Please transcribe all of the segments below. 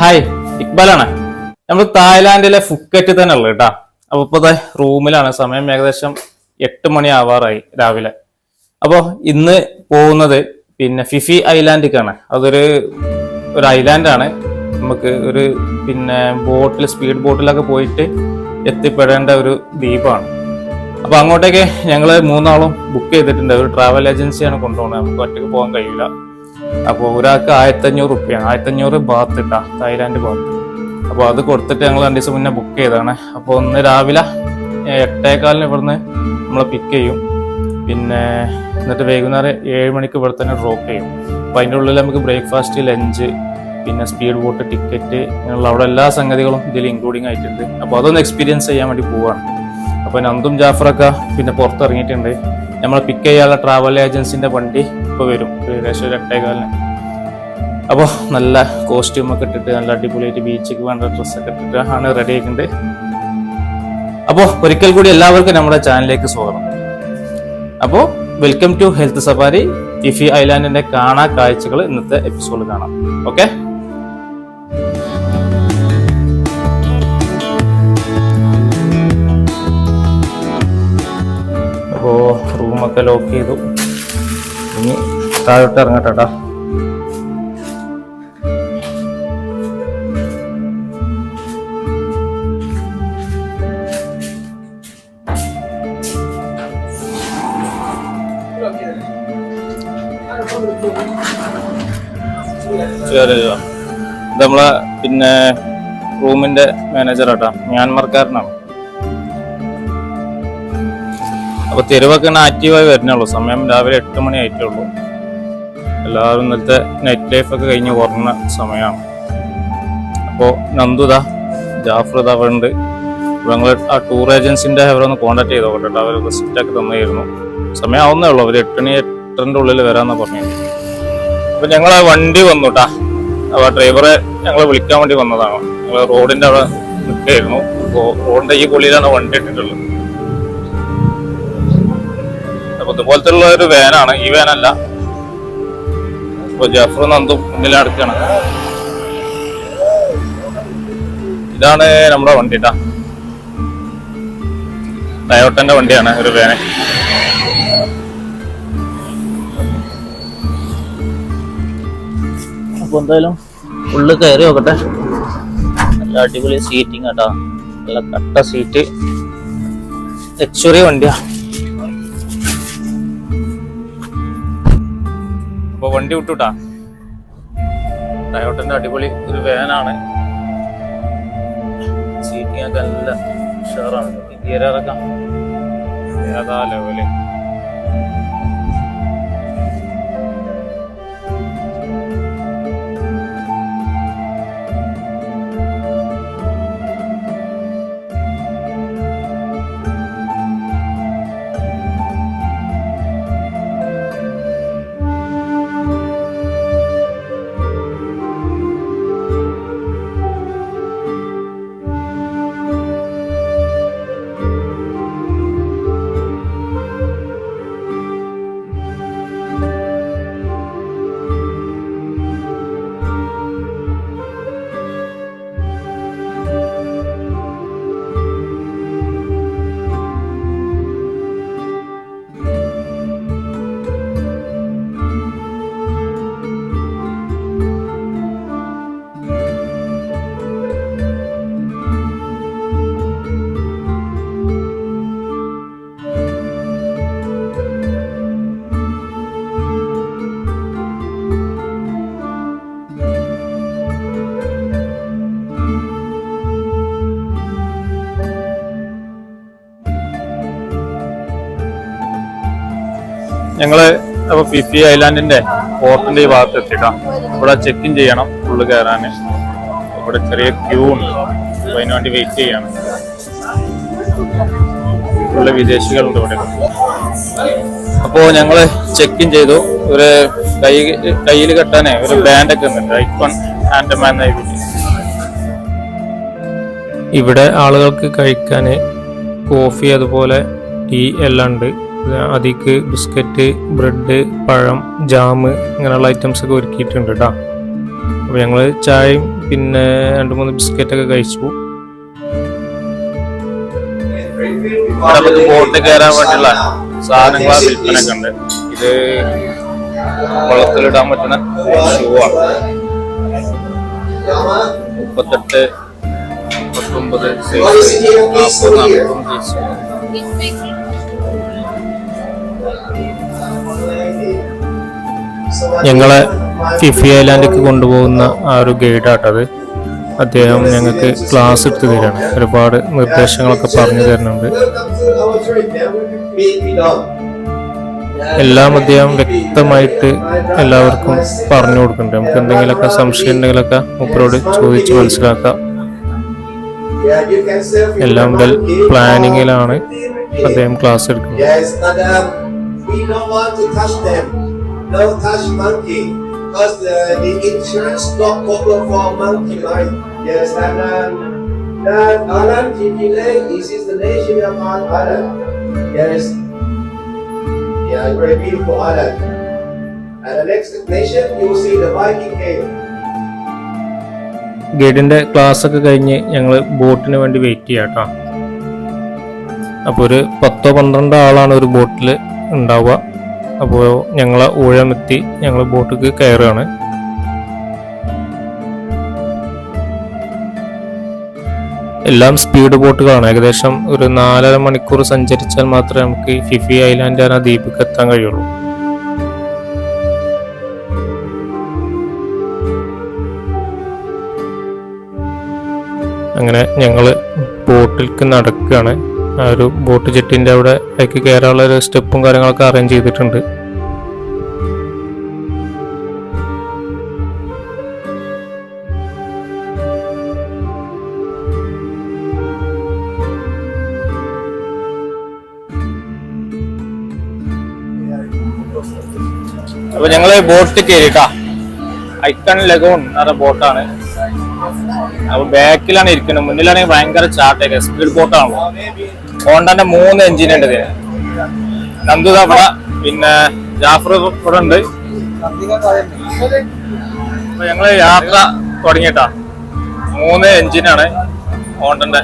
Hi, ഇക്ബാലാണ്. നമ്മൾ തായ്ലാന്റിലെ Phuket തന്നെ ഉള്ളത് കേട്ടാ. അപ്പൊ ഇപ്പൊ റൂമിലാണ്. സമയം ഏകദേശം 8 മണി ആവാറായി രാവിലെ. അപ്പോ ഇന്ന് പോകുന്നത് പിന്നെ ഫിഫി ഐലാൻഡിലേക്കാണ്. അതൊരു ഐലാൻഡാണ്. നമുക്ക് ഒരു ബോട്ടിൽ, സ്പീഡ് ബോട്ടിലൊക്കെ പോയിട്ട് എത്തിപ്പെടേണ്ട ഒരു ദ്വീപാണ്. അപ്പൊ അങ്ങോട്ടേക്ക് ഞങ്ങള് 3 ആളും ബുക്ക് ചെയ്തിട്ടുണ്ട്. ഒരു ട്രാവൽ ഏജൻസിയാണ് കൊണ്ടുപോകുന്നത്. നമുക്ക് ഒറ്റയ്ക്ക് പോകാൻ കഴിയില്ല. അപ്പോൾ ഒരാൾക്ക് 1500 റുപ്യാണ്. 1500 ബാത്ത് ഇട്ടാ, തായ്ലാന്റ് ബാത്ത്. അപ്പോൾ അത് കൊടുത്തിട്ട് ഞങ്ങൾ 2 ദിവസം മുന്നേ ബുക്ക് ചെയ്തതാണ്. അപ്പോൾ ഒന്ന് രാവിലെ 8:15 ഇവിടുന്ന് നമ്മളെ പിക്ക് ചെയ്യും. എന്നിട്ട് വൈകുന്നേരം 7 മണിക്ക് ഇവിടെ തന്നെ ഡ്രോപ്പ് ചെയ്യും. അപ്പോൾ അതിൻ്റെ ഉള്ളിൽ നമുക്ക് breakfast, lunch, speed boat ticket, ഇങ്ങനെയുള്ള അവിടെ എല്ലാ സംഗതികളും ഇതിൽ ഇൻക്ലൂഡിങ് ആയിട്ടുണ്ട്. അപ്പോൾ അതൊന്ന് എക്സ്പീരിയൻസ് ചെയ്യാൻ വേണ്ടി പോവാണ്. അപ്പോൾ നന്ദും ജാഫറൊക്കെ പുറത്തിറങ്ങിയിട്ടുണ്ട്. നമ്മളെ പിക്ക് ചെയ്യാനുള്ള ട്രാവൽ ഏജൻസിന്റെ വണ്ടി ഇപ്പോൾ വരും ഏകദേശം 8:15. അപ്പോൾ നല്ല കോസ്റ്റ്യൂമൊക്കെ ഇട്ടിട്ട് നല്ല അടിപൊളിയായിട്ട് ബീച്ചിക്ക് വേണ്ട ഡ്രസ്സൊക്കെ ഇട്ടിട്ട് ആണ് റെഡി ആയിട്ടുണ്ട്. അപ്പോൾ ഒരിക്കൽ കൂടി എല്ലാവർക്കും നമ്മുടെ ചാനലിലേക്ക് സ്വാഗതം. അപ്പോൾ welcome to health safari. Phi Phi ഐലാൻഡിന്റെ കാണാ കാഴ്ചകൾ ഇന്നത്തെ എപ്പിസോഡ് കാണാം. ഓക്കെ, അപ്പോൾ റൂമൊക്കെ ലോക്ക് ചെയ്തു. ഇനി താഴോട്ട് ഇറങ്ങട്ടെട്ടാ. ഇത് നമ്മളെ റൂമിന്റെ മാനേജറാട്ടാ, മ്യാൻമർക്കാരനാണ്. അപ്പൊ തെരുവൊക്കെ ആക്റ്റീവായി വരുന്നുള്ളൂ. സമയം രാവിലെ 8 മണി ആയിട്ടുള്ളൂ. എല്ലാവരും ഇന്നത്തെ നൈറ്റ് ലൈഫൊക്കെ കഴിഞ്ഞ് കുറഞ്ഞ സമയമാണ്. അപ്പോൾ നന്ദുദ, ജാഫർ ഉണ്ട്. ഞങ്ങൾ ആ ടൂർ ഏജൻസിന്റെ അവരൊന്ന് കോൺടാക്ട് ചെയ്തോ കേട്ടോ. അവർ റിസിപ്റ്റൊക്കെ തന്നായിരുന്നു. സമയം ആവുന്നേ ഉള്ളൂ. അവർ 8 മണി 8:30 ഉള്ളിൽ വരാമെന്നാണ് പറഞ്ഞത്. അപ്പൊ ഞങ്ങൾ ആ വണ്ടി വന്നു കേട്ടാ. അപ്പോൾ ഡ്രൈവറെ ഞങ്ങൾ വിളിക്കാൻ വേണ്ടി വന്നതാണ്. ഞങ്ങൾ റോഡിന്റെ അവിടെ നിൽക്കായിരുന്നു. അപ്പോൾ റോഡിന്റെ ഈ പൊളിയിലാണ് വണ്ടി ഇട്ടിട്ടുള്ളത്. അപ്പൊ ഇതുപോലത്തെ ഉള്ള ഒരു വാനാണ്, ഈ വാനല്ല. അപ്പൊ ജാഫർ നന്ദും മുന്നിൽ അടുക്കാണ്. ഇതാണ് നമ്മുടെ വണ്ടി ട്ടാ. ടയോട്ടന്റെ വണ്ടിയാണ്, ഒരു വാന്. അപ്പൊ എന്തായാലും ഉള്ളിൽ കയറി നോക്കട്ടെ. നല്ല അടിപൊളി സീറ്റിംഗ് കേട്ടാ, നല്ല കട്ട സീറ്റ്, ലക്ഷറി വണ്ടിയാ. അപ്പൊ വണ്ടി വിട്ടുട്ടാ. ടയോട്ടന്റെ അടിപൊളി ഒരു വാനാണ്. സീറ്റിംഗ് ഒക്കെ നല്ല ഉഷാറാണ്. ഇന്റീരിയറൊക്കെ ഏതാ ലെവല്. ഞങ്ങള് അപ്പൊ ഫിഫി ഐലാൻഡിന്റെ പോർട്ടിന്റെ ഈ ഭാഗത്ത് എത്തിക്കാം. ഇവിടെ ചെക്ക് ഇൻ ചെയ്യണം ഉള്ളിൽ കയറാന്. ഇവിടെ ചെറിയ ക്യൂ ഉണ്ട്, അപ്പൊ അതിന് വേണ്ടി വെയിറ്റ് ചെയ്യണം. ഉള്ള വിദേശികളുണ്ട് ഇവിടെ. അപ്പോ ഞങ്ങള് ചെക്ക് ഇൻ ചെയ്തു. ഒരു കയ്യിൽ കെട്ടാനേ ഒരു ബാൻഡൊക്കെ ഉണ്ട്, ഐക്കോൺ ആൻഡമാൻ. ഇവിടെ ആളുകൾക്ക് കഴിക്കാന് കോഫി അതുപോലെ ടീ എല്ലാം ഉണ്ട്. അതിക്ക് ബിസ്ക്കറ്റ്, ബ്രെഡ്, പഴം, ജാം ഇങ്ങനെയുള്ള ഐറ്റംസ് ഒക്കെ ഒരുക്കിയിട്ടുണ്ട് കേട്ടോ. അപ്പൊ ഞങ്ങള് ചായയും പിന്നെ 2-3 ബിസ്ക്കറ്റൊക്കെ കഴിച്ചു. ബോട്ട് കയറാൻ വേണ്ടിയുള്ള സാധനങ്ങൾ വിൽപ്പനൊക്കെ ഉണ്ട്. ഇത് വെള്ളത്തിലിടാൻ പറ്റുന്ന ഷൂ ആണ്. 38, 39 സൈസ്, 40, 40 ഞങ്ങളെ ഫിഫി ഐലാൻഡിലേക്ക് കൊണ്ടുപോകുന്ന ആ ഒരു ഗൈഡാട്ടത്. അദ്ദേഹം ഞങ്ങൾക്ക് ക്ലാസ് എടുത്തു തരാണ്, ഒരുപാട് നിർദ്ദേശങ്ങളൊക്കെ പറഞ്ഞു തരുന്നുണ്ട്. എല്ലാം അദ്ദേഹം വ്യക്തമായിട്ട് എല്ലാവർക്കും പറഞ്ഞു കൊടുക്കുന്നുണ്ട്. നമുക്ക് എന്തെങ്കിലുമൊക്കെ സംശയം ഉണ്ടെങ്കിലൊക്കെ മൂപ്പരോട് ചോദിച്ച് മനസ്സിലാക്കാം. എല്ലാം വെൽ പ്ലാനിങ്ങിലാണ് അദ്ദേഹം ക്ലാസ് എടുക്കുന്നത്. No touch monkey, because the insurance not cover for monkey, right? Yes, and that island, Fifile, this is the nation of our island. Yes, yeah, very beautiful island. And the next nation, you will see the Viking cave. ഗൈഡിന്റെ class ഒക്കെ കഴിഞ്ഞ് ഞങ്ങൾ ബോട്ടിന് വേണ്ടി wait ചെയ്യാം കേട്ടോ. അപ്പോൾ ഒരു 10-12 ആളാണ് ഒരു ബോട്ടിൽ ഉണ്ടാവുക. അപ്പോൾ ഞങ്ങളെ ഊഴമെത്തി, ഞങ്ങൾ ബോട്ടിക്ക് കയറുകയാണ്. എല്ലാം സ്പീഡ് ബോട്ടുകളാണ്. ഏകദേശം ഒരു 4.5 മണിക്കൂർ സഞ്ചരിച്ചാൽ മാത്രമേ നമുക്ക് ഫിഫി ഐലാൻഡ് എന്ന ദ്വീപിക്ക് എത്താൻ കഴിയുള്ളൂ. അങ്ങനെ ഞങ്ങൾ ബോട്ടിലേക്ക് നടക്കുകയാണ്. ആ ഒരു ബോട്ട് ജെട്ടിന്റെ അവിടെ അതിലേക്ക് കയറാനുള്ള ഒരു സ്റ്റെപ്പും കാര്യങ്ങളൊക്കെ അറേഞ്ച് ചെയ്തിട്ടുണ്ട്. അപ്പൊ ഞങ്ങള് ബോട്ട് കയറിട്ടാ. ഐക്കൺ ലഗൂൺ എന്ന ബോട്ടാണ്. അപ്പൊ ബാക്കിലാണ് ഇരിക്കുന്നത്, മുന്നിലാണെങ്കിൽ ഭയങ്കര ചാട്ടൊക്കെ, സ്പീഡ് ബോട്ടാണല്ലോ. ഹോണ്ടന്റെ 3 എഞ്ചിൻ ഉണ്ട് ഇതിന്. നന്ദു അവിടെ, പിന്നെ ജാഫർ ഇവിടെ ഉണ്ട്. അപ്പൊ ഞങ്ങള് യാത്ര തുടങ്ങിയിട്ടാ. 3 എഞ്ചിനാണ് ഹോണ്ടന്റെ.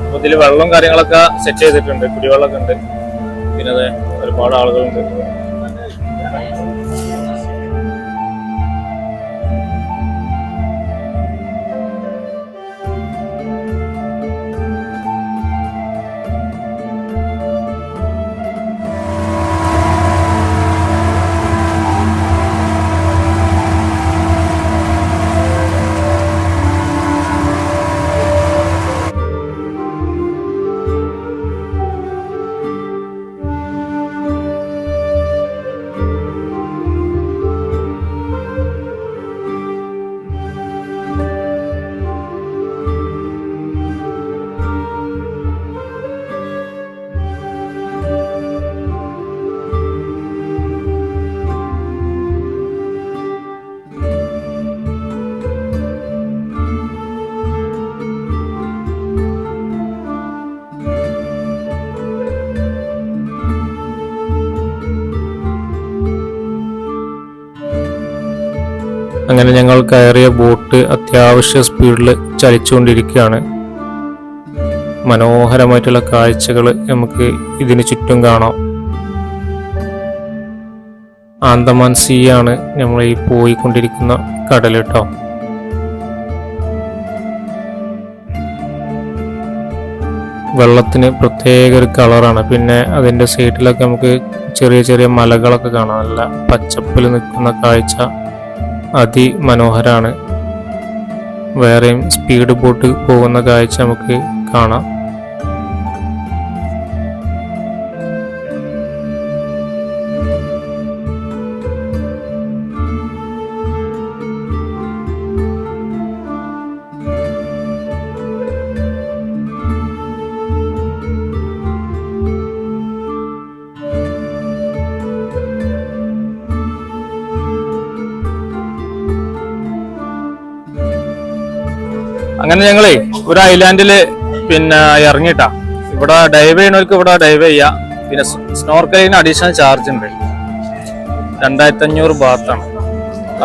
അപ്പൊ ഇതില് വെള്ളവും കാര്യങ്ങളൊക്കെ സെറ്റ് ചെയ്തിട്ടുണ്ട്, കുടിവെള്ളമൊക്കെ ഉണ്ട്. പിന്നെ അതെ ഒരുപാട് ആളുകളുണ്ട്. അങ്ങനെ ഞങ്ങൾ കയറിയ ബോട്ട് അത്യാവശ്യ സ്പീഡിൽ ചലിച്ചുകൊണ്ടിരിക്കുകയാണ്. മനോഹരമായിട്ടുള്ള കാഴ്ചകൾ നമുക്ക് ഇതിന് ചുറ്റും കാണാം. ആൻഡമാൻ സീ ആണ് നമ്മൾ ഈ പോയിക്കൊണ്ടിരിക്കുന്ന കടൽ കേട്ടോ. വെള്ളത്തിന് പ്രത്യേക ഒരു കളറാണ്. പിന്നെ അതിൻ്റെ സൈഡിലൊക്കെ നമുക്ക് ചെറിയ ചെറിയ മലകളൊക്കെ കാണാം. നല്ല പച്ചപ്പിൽ നിൽക്കുന്ന കാഴ്ച അതിമനോഹരാണ്. വേറെയും സ്പീഡ് ബോട്ട് പോകുന്ന കാഴ്ച നമുക്ക് കാണാം. അങ്ങനെ ഞങ്ങളേ ഒരു ഐലാൻഡില് പിന്നെ ഇറങ്ങിട്ടാ. ഇവിടെ ഡൈവ് ചെയ്യണവർക്ക് ഇവിടെ ഡൈവ് ചെയ്യാം. പിന്നെ സ്നോർക്കലിന് അഡീഷണൽ ചാർജ് ഉണ്ട്, 2500 ബാത്താണ്.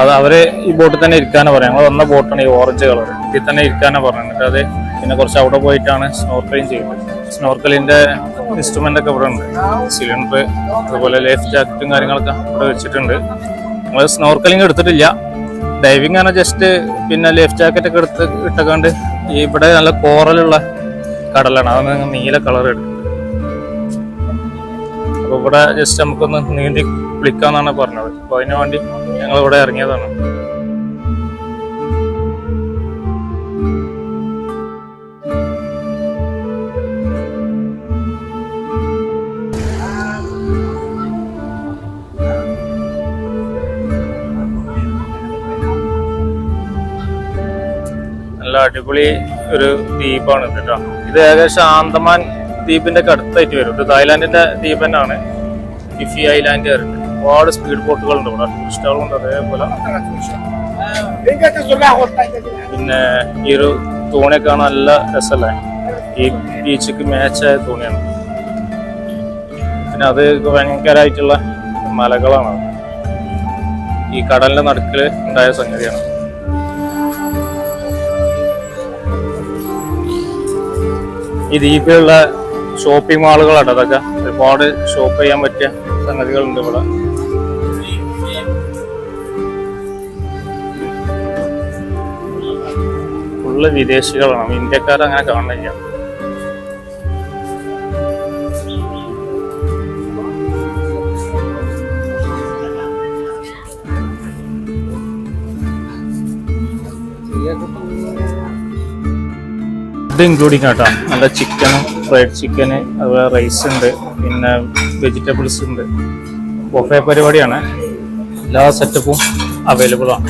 അത് അവര് ഈ ബോട്ടിൽ തന്നെ ഇരിക്കാനാ പറയാം. ഞങ്ങൾ വന്ന ബോട്ടാണ് ഈ ഓറഞ്ച് കളർ, ഇതിൽ തന്നെ ഇരിക്കാനാ പറഞ്ഞത്. അത് പിന്നെ കുറച്ച് അവിടെ പോയിട്ടാണ് സ്നോർക്കലിങ് ചെയ്യുന്നത്. സ്നോർക്കലിന്റെ ഇൻസ്ട്രുമെന്റ് ഒക്കെ ഇവിടെ ഉണ്ട്, സിലിണ്ടർ, അതുപോലെ ലൈഫ് ജാക്കറ്റും കാര്യങ്ങളൊക്കെ ഇവിടെ വെച്ചിട്ടുണ്ട്. നമ്മൾ സ്നോർക്കലിങ് എടുത്തിട്ടില്ല, ഡൈവിംഗ് ആണ് ജസ്റ്റ്. പിന്നെ ലൈഫ് ജാക്കറ്റ് ഒക്കെ എടുത്ത് ഇട്ടക്കാണ്ട് ഇവിടെ നല്ല കോറലുള്ള കടലാണ്, അതാണ് നീല കളർ എടുക്കുന്നത്. അപ്പൊ ഇവിടെ ജസ്റ്റ് നമുക്കൊന്ന് നീന്തി കുളിക്കാന്നാണ് പറഞ്ഞത്. അപ്പൊ അതിനു വേണ്ടി ഞങ്ങൾ ഇവിടെ ഇറങ്ങിയതാണ്. നല്ല അടിപൊളി ഒരു ദ്വീപാണ് ഇത് കേട്ടോ. ഇത് ഏകദേശം ആന്തമാൻ ദ്വീപിന്റെ ഒക്കെ അടുത്തായിട്ട് വരും. ഇത് തായ്ലാന്റിന്റെ ദ്വീപ് തന്നെയാണ്, ഫിഫി ഐലാൻഡ് വരുന്നത്. ഒരുപാട് സ്പീഡ് ബോട്ടുകളുണ്ട് ഇവിടെ, ടൂറിസ്റ്റുകളുണ്ട്. അതേപോലെ പിന്നെ ഈ ഒരു തോണിയൊക്കെ കാണാൻ നല്ല രസമല്ലേ, ഈ ബീച്ചിക്ക് മാച്ചായ തോണിയാണ്. പിന്നെ അത് ഭയങ്കരമായിട്ടുള്ള മലകളാണ്, ഈ കടലിന്റെ നടുക്കില് ഉണ്ടായ സംഗതിയാണ്. ഈ ദ്വീപിലുള്ള ഷോപ്പിംഗ് മാളുകളാണ് അതൊക്കെ. ഒരുപാട് ഷോപ്പ് ചെയ്യാൻ പറ്റിയ സംഗതികളുണ്ട് ഇവിടെ. ഫുള്ള് വിദേശികളാണ്, ഇന്ത്യക്കാർ അങ്ങനെ കാണുന്നില്ല. ഇത് ഇൻക്ലൂഡിങ് കേട്ടോ, നല്ല ചിക്കനും ഫ്രൈഡ് ചിക്കന്, അതുപോലെ റൈസ് ഉണ്ട്, പിന്നെ വെജിറ്റബിൾസ് ഉണ്ട്. ബൊഫേ പരിപാടിയാണ്, എല്ലാ സെറ്റപ്പും അവൈലബിൾ ആണ്.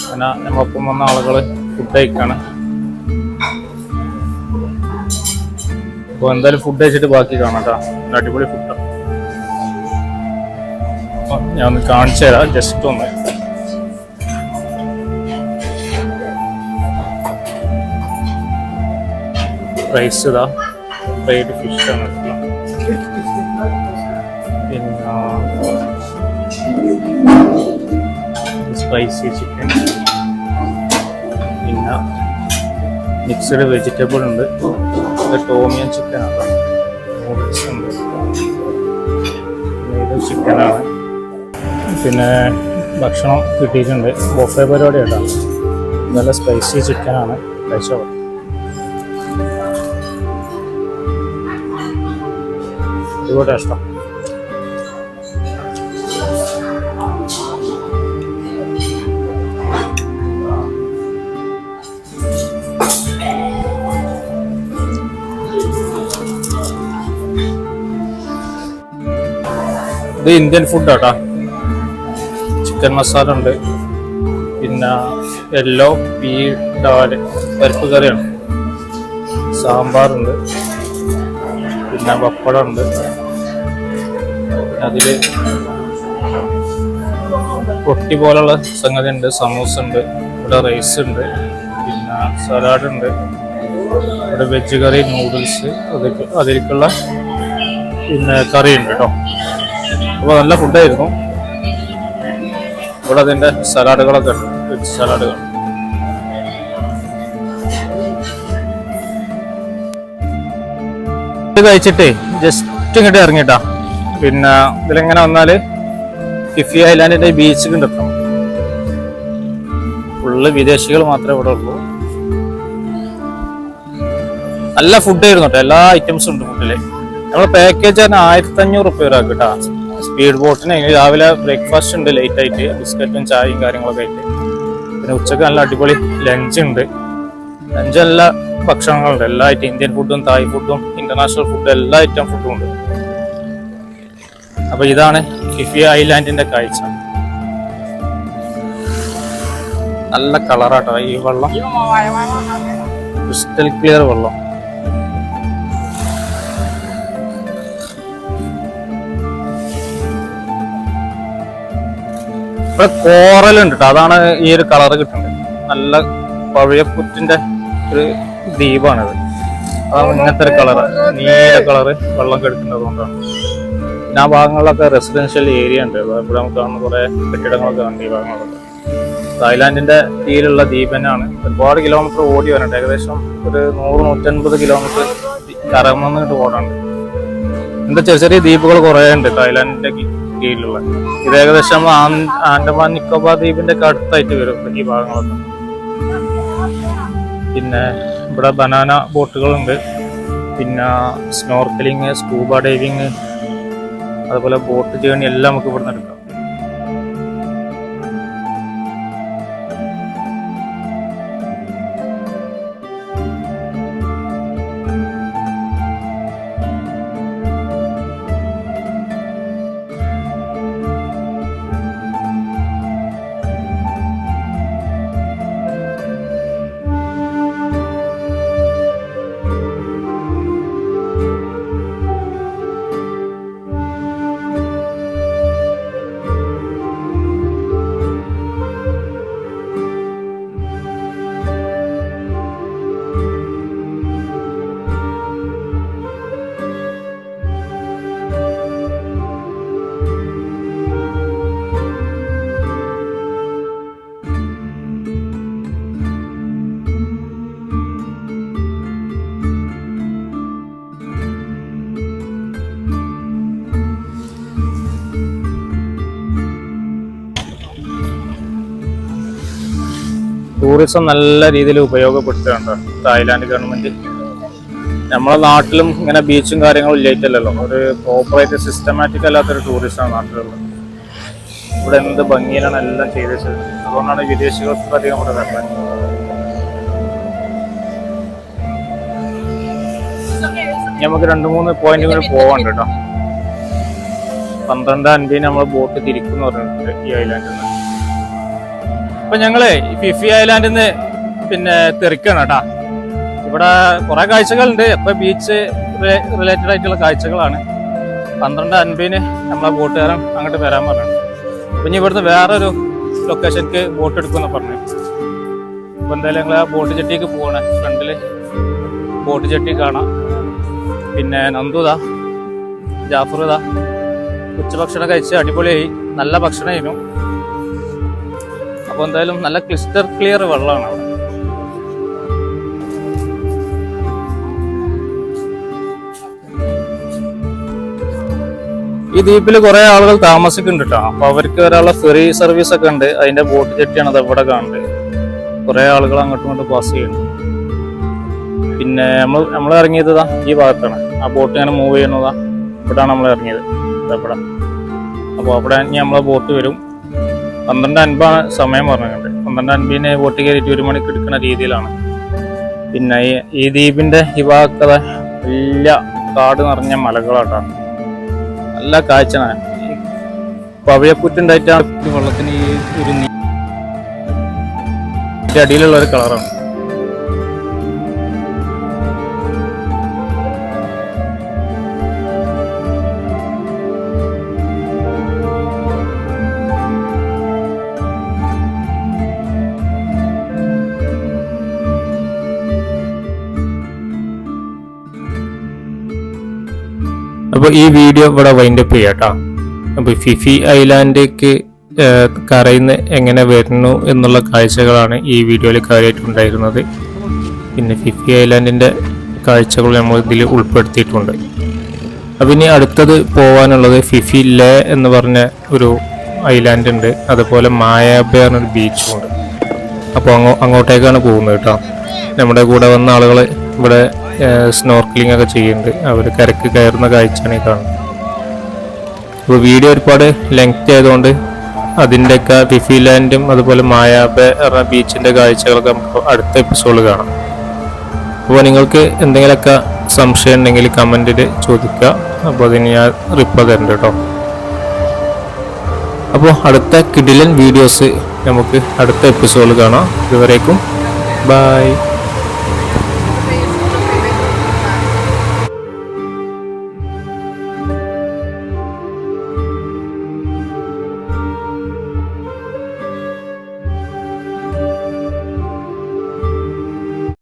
പിന്നെ നമ്മളൊപ്പം വന്ന ആളുകൾ ഫുഡ് കഴിക്കാണ്. അപ്പോൾ എന്തായാലും ഫുഡ് കഴിച്ചിട്ട് ബാക്കി കാണാം കേട്ടോ. അടിപൊളി ഫുഡാണ്. ഞാൻ ഒന്ന് കാണിച്ചു തരാം ജസ്റ്റ് ഒന്ന്. റൈസ് ഇതാ, ഫ്രൈഡ് ഫിഷ് ആണ്. പിന്നെ സ്പൈസി ചിക്കൻ, പിന്നെ മിക്സ്ഡ് വെജിറ്റബിൾ ഉണ്ട്, ഇത് ടോമിയൻ ചിക്കൻ ആണ്, നൂഡിൽസ് ഉണ്ട്, പിന്നെ ഇത് ചിക്കനാണ്. പിന്നെ ഭക്ഷണം കിട്ടിയിട്ടുണ്ട്, ബൊഫേ പരിപാടി കേട്ടോ. നല്ല സ്പൈസി ചിക്കനാണ്, കഴിച്ചോ. ഒരുപാട് ഇഷ്ടം. ഇത് ഇന്ത്യൻ ഫുഡ് ആട്ടാ. ചിക്കൻ മസാല ഉണ്ട്, പിന്നെ യെല്ലോ പീ ഡാല് പരിപ്പ് കറിയാണ്, സാമ്പാറുണ്ട്, പിന്നെ പപ്പടം ഉണ്ട്, അതിൽ റൊട്ടി പോലുള്ള സംഗതി ഉണ്ട്, സമൂസ ഉണ്ട്, ഇവിടെ റൈസ് ഉണ്ട്, പിന്നെ സലാഡ് ഉണ്ട്, ഇവിടെ വെജ് കറി, നൂഡിൽസ്, അതിലേക്കുള്ള പിന്നെ കറി ഉണ്ട് കേട്ടോ. അപ്പോൾ നല്ല ഫുഡായിരുന്നു. ഇവിടെ അതിൻ്റെ സലാഡുകളൊക്കെ ഉണ്ട്, വെജ് സലാഡുകൾ. ഇത് കഴിച്ചിട്ടേ ജസ്റ്റ് ഇങ്ങോട്ട് ഇറങ്ങിട്ടാ. പിന്നെ ഇതിലെങ്ങനെ വന്നാല് ഫിഫി ഐലാൻഡിന്റെ ബീച്ച് കണ്ടെത്തണം. ഫുള്ള് വിദേശികൾ മാത്രമേ ഇവിടെ ഉള്ളൂ. നല്ല ഫുഡായിരുന്നു കേട്ടോ, എല്ലാ ഐറ്റംസും ഉണ്ട് ഫുഡില്. നമ്മളെ പാക്കേജ് തന്നെ 1500 രൂപ കേട്ടാ. സ്പീഡ് ബോട്ടിന് രാവിലെ ബ്രേക്ക്ഫാസ്റ്റ് ഉണ്ട്, ലേറ്റ് ആയിട്ട് ബിസ്ക്കറ്റും ചായയും കാര്യങ്ങളൊക്കെ ആയിട്ട്. പിന്നെ ഉച്ചക്ക് നല്ല അടിപൊളി ലഞ്ച് ഉണ്ട്. ലഞ്ച് എല്ലാ ഭക്ഷണങ്ങളുണ്ട്, എല്ലാ ഐറ്റം, ഇന്ത്യൻ ഫുഡും തായ് ഫുഡും ഇന്റർനാഷണൽ ഫുഡും എല്ലാ ഐറ്റം ഫുഡും ഉണ്ട്. അപ്പൊ ഇതാണ് ഫിഫി ഐലാൻഡിന്റെ കാഴ്ച. നല്ല കളറാട്ടോ ഈ വെള്ളം, ക്രിസ്റ്റൽ ക്ലിയർ വെള്ളം. ഇവിടെ കോറലുണ്ട് കേട്ടോ, അതാണ് ഈ ഒരു കളർ കിട്ടുന്നത്. നല്ല പഴയ പുറ്റിന്റെ ഒരു ദ്വീപാണിത്. അതാണ് ഇങ്ങനത്തെ ഒരു കളറ്, നീല കളറ് വെള്ളം കെടുക്കുന്നത് കൊണ്ടാണ്. പിന്നെ ആ ഭാഗങ്ങളിലൊക്കെ റെസിഡൻഷ്യൽ ഏരിയ ഉണ്ട്. ഇവിടെ നമുക്ക് കാണുന്ന കുറെ കെട്ടിടങ്ങളൊക്കെ ഉണ്ട് ഈ ഭാഗങ്ങളൊക്കെ. തായ്ലാന്റിന്റെ കീഴിലുള്ള ദ്വീപ് തന്നെയാണ്. ഒരുപാട് കിലോമീറ്റർ ഓടി വരണ്ട്, ഏകദേശം ഒരു 100-150 കിലോമീറ്റർ കരമന്നിട്ട് ഓടാണ്ട്. എന്താ ചെറിയ ചെറിയ ദ്വീപുകൾ കുറെ ഉണ്ട് തായ്ലാന്റിന്റെ കീഴിലുള്ള. ഇത് ഏകദേശം ആൻഡമാൻ നിക്കോബാർ ദ്വീപിന്റെ ഒക്കെ അടുത്തായിട്ട് വരും ഈ ഭാഗങ്ങളൊക്കെ. പിന്നെ ഇവിടെ ബനാന ബോട്ടുകളുണ്ട്, പിന്നെ സ്നോർക്കലിങ്, സ്കൂബ ഡൈവിങ്, അതുപോലെ ബോട്ട് ജേണി എല്ലാം നമുക്ക് ഇവിടുന്ന് എടുക്കാം. ടൂറിസം നല്ല രീതിയിൽ ഉപയോഗപ്പെടുത്തുന്നുണ്ട് തായ്ലാന്റ് ഗവൺമെന്റ്. നമ്മളെ നാട്ടിലും ഇങ്ങനെ ബീച്ചും കാര്യങ്ങളും ഇല്ലായിട്ടല്ലോ, ഒരു പ്രോപ്പറായിട്ട് സിസ്റ്റമാറ്റിക് അല്ലാത്തൊരു ടൂറിസമാണ് നാട്ടിലുള്ളത്. ഇവിടെ എന്ത് ഭംഗിയിലാണ് എല്ലാം ചെയ്ത് വെച്ചത്. അതുകൊണ്ടാണ് വിദേശികൾക്ക് അധികം ഇവിടെ വരുന്നത്. നമുക്ക് 2-3 പോയിന്റ് കൂടി പോകാനുണ്ട് കേട്ടോ. 12:50 നമ്മൾ ബോട്ട് തിരിക്കുന്നു പറഞ്ഞിട്ടുണ്ട് ഈ ഐലാൻഡിൽ നിന്ന്. അപ്പൊ ഞങ്ങള് ഫിഫി ഐലാൻഡിൽ നിന്ന് പിന്നെ തെറിക്കാണ് കേട്ടാ. ഇവിടെ കുറെ കാഴ്ചകളുണ്ട്, ഒക്കെ ബീച്ച് റിലേറ്റഡ് ആയിട്ടുള്ള കാഴ്ചകളാണ്. 12:50 നമ്മളെ ബോട്ടുകാരൻ അങ്ങോട്ട് വരാൻ പറഞ്ഞു. അപ്പൊ ഇനി ഇവിടുന്ന് വേറൊരു ലൊക്കേഷനിലേക്ക് ബോട്ട് എടുക്കുമെന്ന് പറഞ്ഞു. അപ്പൊ എന്തായാലും ഞങ്ങൾ ആ ബോട്ട് ജെട്ടിക്ക് പോവാണ്. ഫ്രണ്ടില് ബോട്ട് ജെട്ടി കാണാം. പിന്നെ നന്ദുതാ, ജാഫറുതാ ഉച്ചഭക്ഷണം കഴിച്ച് അടിപൊളിയായി, നല്ല ഭക്ഷണമായിരുന്നു. അപ്പൊ എന്തായാലും നല്ല ക്ലിയർ വെള്ളമാണ് അവിടെ. ഈ ദ്വീപിൽ കുറെ ആളുകൾ താമസിക്കുന്നുണ്ട് കേട്ടോ. അപ്പൊ അവർക്ക് വരാനുള്ള ഫെറി സർവീസ് ഒക്കെ ഉണ്ട്. അതിന്റെ ബോട്ട് ജെട്ടിയാണ് അത് ഇവിടെ കാണുന്നത്. കുറെ ആളുകൾ അങ്ങോട്ടും ഇങ്ങോട്ടും പാസ് ചെയ്യുന്നു. പിന്നെ നമ്മൾ ഇറങ്ങിയത് ഈ ഭാഗത്താണ്. ആ ബോട്ട് ഇങ്ങനെ മൂവ് ചെയ്യുന്നതാ ഇവിടെയാണ് നമ്മൾ ഇറങ്ങിയത്, ഇവിടെ. അപ്പോൾ അവിടെ ഇനി നമ്മളെ ബോട്ട് വരും. 12:50 സമയം പറഞ്ഞിട്ടുണ്ട്. 12:50 ബോട്ട് കയറിയിട്ട് 1 മണിക്ക് എടുക്കുന്ന രീതിയിലാണ്. പിന്നെ ഈ ദ്വീപിന്റെ ഈ ഭാഗത്ത് വലിയ കാട് നിറഞ്ഞ മലകളാട്ടാണ്. നല്ല കാഴ്ചയാണ്. പവഴപ്പുറ്റുണ്ടായിട്ടാണ് വെള്ളത്തിന് ഈ ഒരു അടിയിലുള്ള ഒരു കളറാണ്. അപ്പോൾ ഈ വീഡിയോ ഇവിടെ വൈൻഡപ്പ് ചെയ്യാം കേട്ടോ. അപ്പോൾ ഫിഫി ഐലാൻഡിലേക്ക് കരയിന്ന് എങ്ങനെ വരുന്നു എന്നുള്ള കാഴ്ചകളാണ് ഈ വീഡിയോയിൽ കാര്യമായിട്ടുണ്ടായിരുന്നത്. പിന്നെ ഫിഫി ഐലാൻഡിൻ്റെ കാഴ്ചകൾ നമ്മൾ ഇതിൽ ഉൾപ്പെടുത്തിയിട്ടുണ്ട്. അപ്പം ഇനി അടുത്തത് പോകാനുള്ളത് ഫിഫി ലേ എന്ന് പറഞ്ഞ ഒരു ഐലാൻഡ് ഉണ്ട്, അതുപോലെ മായാബേ എന്നൊരു ബീച്ചും ഉണ്ട്. അപ്പോൾ അങ്ങോട്ടേക്കാണ് പോകുന്നത് കേട്ടോ. നമ്മുടെ കൂടെ വന്ന ആളുകൾ ഇവിടെ സ്നോർക്കലിംഗ് ഒക്കെ ചെയ്യുന്നുണ്ട്. അവർ കരക്ക് കയറുന്ന കാഴ്ചയാണ് ഈ കാണുന്നത്. അപ്പോൾ വീഡിയോ ഒരുപാട് ലെങ്ത് ആയതുകൊണ്ട് അതിൻ്റെയൊക്കെ ഫിഫി ലാൻഡും അതുപോലെ മായാബേ എന്ന ബീച്ചിൻ്റെ കാഴ്ചകളൊക്കെ നമുക്ക് അടുത്ത എപ്പിസോഡിൽ കാണാം. അപ്പോൾ നിങ്ങൾക്ക് എന്തെങ്കിലുമൊക്കെ സംശയം ഉണ്ടെങ്കിൽ കമൻറ്റിൽ ചോദിക്കുക. അപ്പോൾ അതിന് ഞാൻ റിപ്ലൈ തരുന്നുണ്ട് കേട്ടോ. അപ്പോൾ അടുത്ത കിടിലൻ വീഡിയോസ് നമുക്ക് അടുത്ത എപ്പിസോഡിൽ കാണാം. ഇതുവരേക്കും ബൈ.